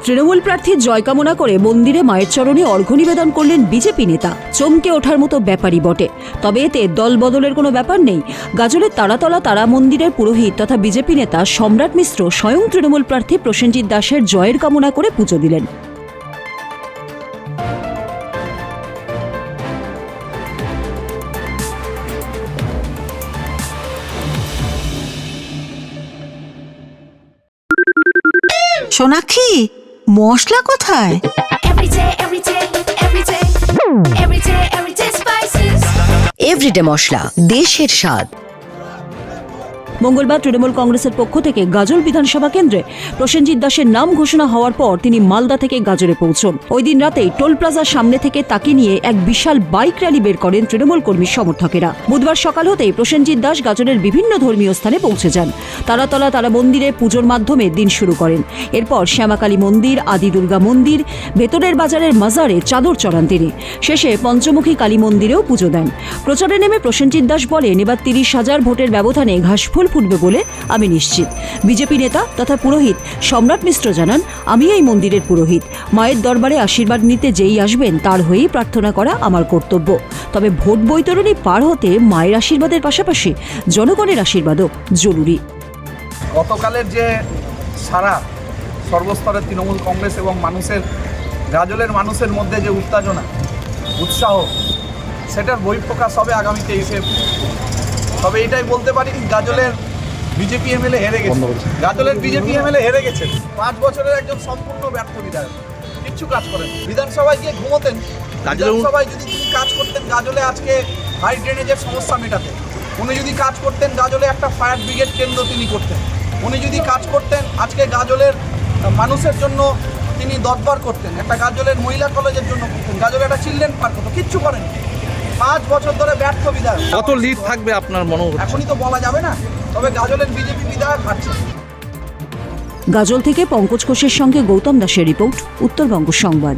তৃণমূল প্রার্থীর জয় কামনা করে মন্দিরে মায়ের চরণে অর্ঘ্য নিবেদন করলেন বিজেপি নেতা। চমকে ওঠার মতো ব্যাপারই বটে। তবে এতে দল বদলের কোনো ব্যাপার নেই। গাজলের তারাতলা তারা মন্দিরের পুরোহিত তথা বিজেপি নেতা সম্রাট মিশ্র স্বয়ং তৃণমূল প্রার্থী প্রসেনজিৎ দাসের জয়ের কামনা করে পুজো দিলেন। সোনাক্ষী, মশলা কোথায়? এভরিডে মশলা, দেশের স্বাদ। মঙ্গলবার তৃণমূল কংগ্রেসের পক্ষ থেকে গাজল বিধানসভা কেন্দ্রে প্রসেনজিৎ দাসের নাম ঘোষণা হওয়ার পর তিনি মালদা থেকে গাজলে পৌঁছন। ওই দিন রাতেই টোল প্লাজার সামনে থেকে তাকে নিয়ে এক বিশাল বাইক র্যালি বের করেন তৃণমূল কর্মী সমর্থকেরা। বুধবার সকাল হতেই প্রসেনজিৎ দাস গাজলের বিভিন্ন ধর্মীয় স্থানে পৌঁছে যান। তারাতলা তারা মন্দিরে পুজোর মাধ্যমে দিন শুরু করেন। এরপর শ্যামাকালী মন্দির, আদি দুর্গা মন্দির, ভেতরের বাজারের মাজারে চাদর চড়ান তিনি। শেষে পঞ্চমুখী কালী মন্দিরেও পুজো দেন। প্রচারে নেমে প্রসেনজিৎ দাস বলেন, এবার 30,000 ভোটের ব্যবধানে ঘাসফুল ফুটবে বলে আমি নিশ্চিত। বিজেপি নেতা তথা পুরোহিত সম্রাট মিশ্র জানান, আমি এই মন্দিরের পুরোহিত। মায়ের দরবারে আশীর্বাদ নিতে যেই আসবেন তার হয়েই প্রার্থনা করা আমার কর্তব্য। তবে ভোট বৈতরণী পার হতে মায়ের আশীর্বাদের পাশাপাশি জনগণের আশীর্বাদও জরুরি। গতকালের যে সারা সর্বস্তরের তৃণমূল কংগ্রেস এবং গাজলের মানুষের মধ্যে যে উত্তেজনা, উৎসাহ, সেটার বহিঃপ্রকাশ হবে আগামী 23 এপ্রিল। তবে এটাই বলতে পারি, গাজলের বিজেপি এমএলএ হেরে গেছে। গাজলের বিজেপি এমএলএ হেরে গেছেন। 5 বছরের একজন সম্পূর্ণ ব্যর্থ বিধায়ক, কিচ্ছু কাজ করেন। বিধানসভায় গিয়ে ঘুমোতেন। বিধানসভায় যদি তিনি কাজ করতেন গাজলে আজকে হাই ড্রেনেজের সমস্যা মেটাতেন। উনি যদি কাজ করতেন গাজলে একটা ফায়ার ব্রিগেড কেন্দ্র তিনি করতেন। উনি যদি কাজ করতেন আজকে গাজলের মানুষের জন্য তিনি দরবার করতেন। একটা গাজলের মহিলা কলেজের জন্য করতেন। গাজলে একটা চিলড্রেন পার্ক হতো, কিচ্ছু করেন। 5 বছর ধরে ব্যর্থ বিধায়ক। কত লিড থাকবে আপনার মনে হচ্ছে? এখনই তো বলা যাবে না, তবে গাজলের বিজেপি বিধায়ক হারছে। গাজল থেকে পঙ্কজ ঘোষের সঙ্গে গৌতম দাসের রিপোর্ট, উত্তরবঙ্গ সংবাদ।